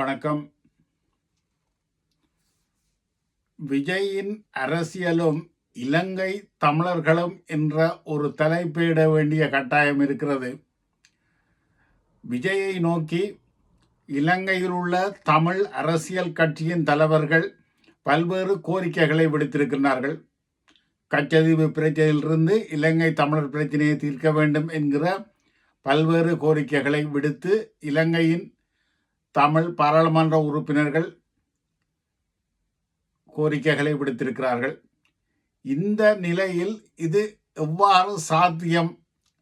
வணக்கம். விஜயின் அரசியலும் இலங்கை தமிழர்களும் என்ற ஒரு தலைப்பிட வேண்டிய கட்டாயம் இருக்கிறது. விஜயை நோக்கி இலங்கையில் உள்ள தமிழ் அரசியல் கட்சியின் தலைவர்கள் பல்வேறு கோரிக்கைகளை விடுத்திருக்கிறார்கள். கச்சதீவு பிரச்சனையிலிருந்து இலங்கை தமிழர் பிரச்சனையை தீர்க்க வேண்டும் என்கிற பல்வேறு கோரிக்கைகளை விடுத்து இலங்கையின் தமிழ் பாராளுமன்ற உறுப்பினர்கள் கோரிக்கைகளை விடுத்திருக்கிறார்கள். இந்த நிலையில் இது எவ்வாறு சாத்தியம்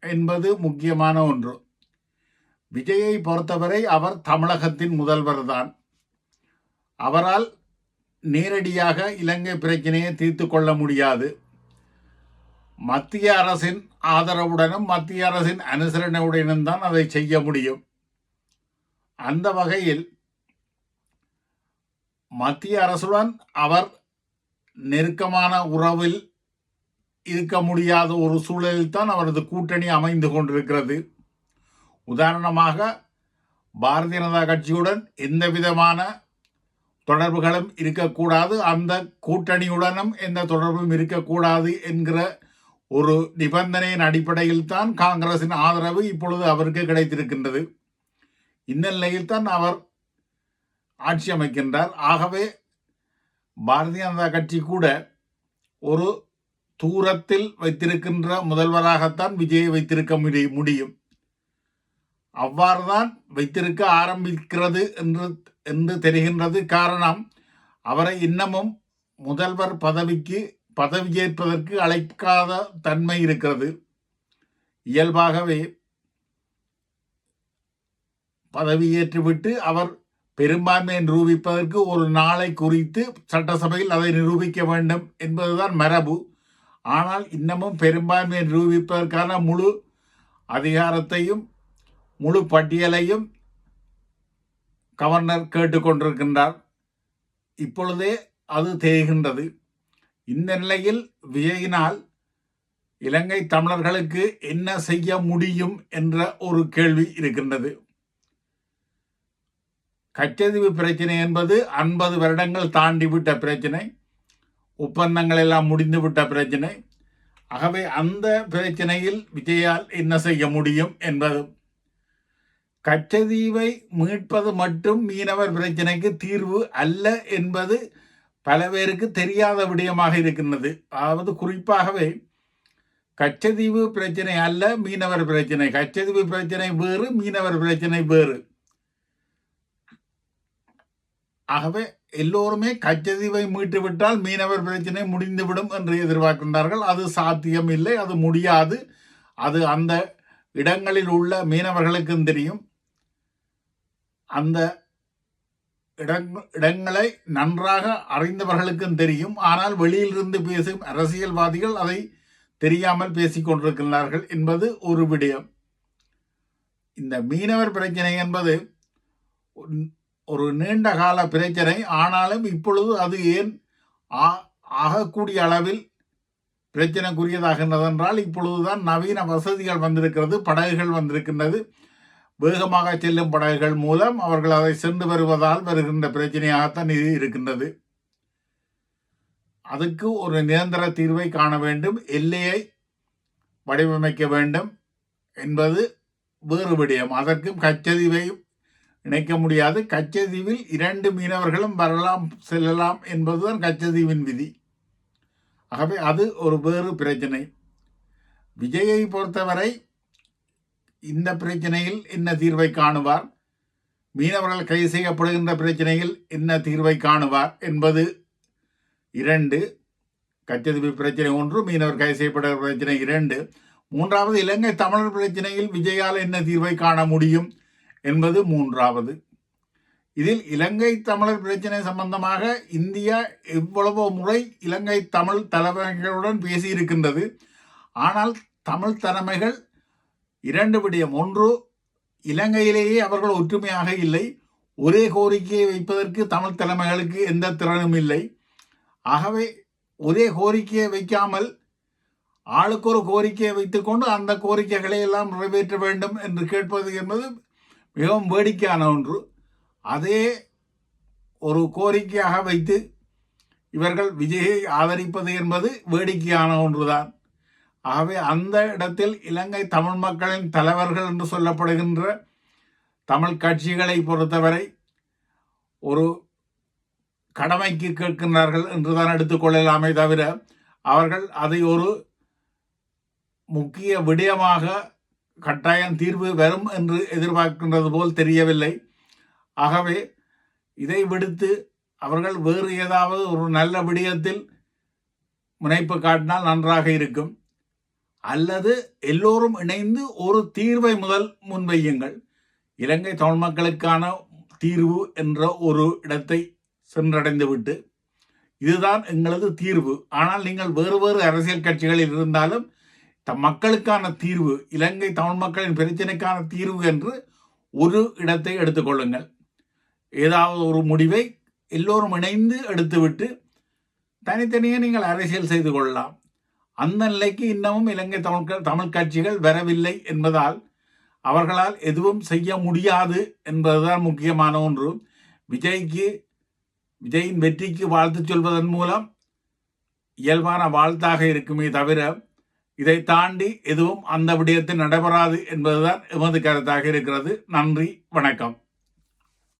என்பது முக்கியமான ஒன்று. விஜயை பொறுத்தவரை அவர் தமிழகத்தின் முதல்வர் தான். அவரால் நேரடியாக இலங்கை பிரச்சனையை தீர்த்து கொள்ள முடியாது. மத்திய அரசின் ஆதரவுடனும் மத்திய அரசின் அனுசரணையுடனும் தான் அதை செய்ய முடியும். அந்த வகையில் மத்திய அரசுடன் அவர் நெருக்கமான உறவில் இருக்க முடியாத ஒரு சூழலில் தான் அவரது கூட்டணி அமைந்து கொண்டிருக்கிறது. உதாரணமாக பாரதிய ஜனதா கட்சியுடன் எந்த விதமான தொடர்புகளும் இருக்கக்கூடாது, அந்த கூட்டணியுடனும் எந்த தொடர்பும் இருக்கக்கூடாது என்கிற ஒரு நிபந்தனையின் அடிப்படையில் தான் காங்கிரசின் ஆதரவு இப்பொழுது அவருக்கு கிடைத்திருக்கின்றது. இந்த நிலையில் தான் அவர் ஆட்சி அமைக்கின்றார். ஆகவே பாரதிய ஜனதா கட்சி கூட ஒரு தூரத்தில் வைத்திருக்கின்ற முதல்வராகத்தான் விஜயை வைத்திருக்க முடியும். அவ்வாறுதான் வைத்திருக்க ஆரம்பிக்கிறது என்று தெரிகின்றது. காரணம், அவரை இன்னமும் முதல்வர் பதவியேற்பதற்கு அழைக்காத தன்மை இருக்கிறது. இயல்பாகவே பதவியேற்றுவிட்டு அவர் பெரும்பான்மையை நிரூபிப்பதற்கு ஒரு நாளை குறித்து சட்டசபையில் அதை நிரூபிக்க வேண்டும் என்பதுதான் மரபு. ஆனால் இன்னமும் பெரும்பான்மையை நிரூபிப்பதற்கான முழு அதிகாரத்தையும் முழு பட்டியலையும் கவர்னர் கேட்டுக்கொண்டிருக்கின்றார். இப்பொழுதே அது தெரிகின்றது. இந்த நிலையில் விஜயினால் இலங்கை தமிழர்களுக்கு என்ன செய்ய முடியும் என்ற ஒரு கேள்வி இருக்கின்றது. கச்சதீவு பிரச்சனை என்பது 50 வருடங்கள் தாண்டிவிட்ட பிரச்சனை, ஒப்பந்தங்கள் எல்லாம் முடிந்துவிட்ட பிரச்சனை. ஆகவே அந்த பிரச்சனையில் விஜயால் என்ன செய்ய முடியும் என்பது, கச்சதீவை மீட்பது மட்டும் மீனவர் பிரச்சனைக்கு தீர்வு அல்ல என்பது பல பேருக்கு தெரியாத விடயமாக இருக்கின்றது. அதாவது குறிப்பாகவே கச்சதீவு பிரச்சனை அல்ல மீனவர் பிரச்சனை. கச்சதீவு பிரச்சனை வேறு, மீனவர் பிரச்சனை வேறு. ஆகவே எல்லோருமே கச்சதீவை மீட்டுவிட்டால் மீனவர் பிரச்சனை முடிந்துவிடும் என்று எதிர்பார்க்கின்றார்கள். அது சாத்தியம் இல்லை, அது முடியாது. அது அந்த இடங்களில் உள்ள மீனவர்களுக்கும் தெரியும். அந்த இடங்களை நன்றாக அறிந்தவர்களுக்கும் தெரியும். ஆனால் வெளியிலிருந்து பேசும் அரசியல்வாதிகள் அதை தெரியாமல் பேசிக்கொண்டிருக்கிறார்கள் என்பது ஒரு விடயம். இந்த மீனவர் பிரச்சனை என்பது ஒரு நீண்ட கால பிரச்சனை. ஆனாலும் இப்பொழுது அது ஏன் ஆகக்கூடிய அளவில் பிரச்சனைக்குரியதாகின்றது என்றால், இப்பொழுதுதான் நவீன வசதிகள் வந்திருக்கிறது, படகுகள் வந்திருக்கின்றது. வேகமாக செல்லும் படகுகள் மூலம் அவர்கள் அதை சென்று வருவதால் வருகின்ற பிரச்சனையாகத்தான் இது இருக்கின்றது. அதுக்கு ஒரு நிரந்தர தீர்வை காண வேண்டும், எல்லையை வடிவமைக்க வேண்டும் என்பது வேறு விடயம். அதற்கும் கச்சதீவையும் இணைக்க முடியாது. கச்சதீவில் 2 மீனவர்களும் வரலாம் செல்லலாம் என்பதுதான் கச்சதீவின் விதி. ஆகவே அது ஒரு வேறு பிரச்சனை. விஜயை பொறுத்தவரை இந்த பிரச்சனையில் என்ன தீர்வை காணுவார், மீனவர்கள் கைது செய்யப்படுகின்ற பிரச்சனையில் என்ன தீர்வை காணுவார் என்பது 2. கச்சதீவு பிரச்சனை 1, மீனவர் கைது செய்யப்படுகிற பிரச்சனை 2. மூன்றாவது, இலங்கை தமிழர் பிரச்சனையில் விஜயால் என்ன தீர்வை காண முடியும் என்பது 3வது. இதில் இலங்கை தமிழர் பிரச்சனை சம்பந்தமாக இந்தியா எவ்வளவோ முறை இலங்கை தமிழ் தலைமைகளுடன் பேசியிருக்கின்றது. ஆனால் தமிழ் தலைமைகள் 2 விடயம். ஒன்று, இலங்கையிலேயே அவர்கள் ஒற்றுமையாக இல்லை. ஒரே கோரிக்கையை வைப்பதற்கு தமிழ் தலைமைகளுக்கு எந்த திறனும் இல்லை. ஆகவே ஒரே கோரிக்கையை வைக்காமல் ஆளுக்கு ஒரு கோரிக்கையை வைத்துக்கொண்டு அந்த கோரிக்கைகளை எல்லாம் நிறைவேற்ற வேண்டும் என்று கேட்பது என்பது மிகவும் வேடிக்கையான ஒன்று. அதே ஒரு கோரிக்கையாக வைத்து இவர்கள் விஜயை ஆதரிப்பது என்பது வேடிக்கையான ஒன்றுதான். ஆகவே அந்த இடத்தில் இலங்கை தமிழ் மக்களின் தலைவர்கள் என்று சொல்லப்படுகின்ற தமிழ் கட்சிகளை பொறுத்தவரை ஒரு கடமைக்கு கேட்கின்றார்கள் என்றுதான் எடுத்துக்கொள்ளலாமே தவிர அவர்கள் அதை ஒரு முக்கிய விடயமாக கட்டாயம் தீர்வு வரும் என்று எதிர்பார்க்கின்றது போல் தெரியவில்லை. ஆகவே இதை விடுத்து அவர்கள் வேறு ஏதாவது ஒரு நல்ல விடயத்தில் முனைப்பு காட்டினால் நன்றாக இருக்கும். அல்லது எல்லோரும் இணைந்து ஒரு தீர்வை முதல் முன்வையுங்கள். இலங்கை தமிழ் மக்களுக்கான தீர்வு என்ற ஒரு இடத்தை சென்றடைந்து விட்டு இதுதான் எங்களது தீர்வு. ஆனால் நீங்கள் வேறு வேறு அரசியல் கட்சிகளில் இருந்தாலும் மக்களுக்கான தீர்வு, இலங்கை தமிழ் மக்களின் பிரச்சனைக்கான தீர்வு என்று ஒரு இடத்தை எடுத்துக்கொள்ளுங்கள். ஏதாவது ஒரு முடிவை எல்லோரும் இணைந்து எடுத்துவிட்டு தனித்தனியே நீங்கள் அரசியல் செய்து கொள்ளலாம். அந்த நிலைக்கு இன்னமும் இலங்கை தமிழ் கட்சிகள் வரவில்லை என்பதால் அவர்களால் எதுவும் செய்ய முடியாது என்பதுதான் முக்கியமான ஒன்று. விஜயின் வெற்றிக்கு வாழ்த்து சொல்வதன் மூலம் இயல்பான வாழ்த்தாக இருக்குமே தவிர இதை தாண்டி எதுவும் அந்த விடயத்தில் நடைபெறாது என்பதுதான் எமது கருத்தாக இருக்கிறது. நன்றி, வணக்கம்.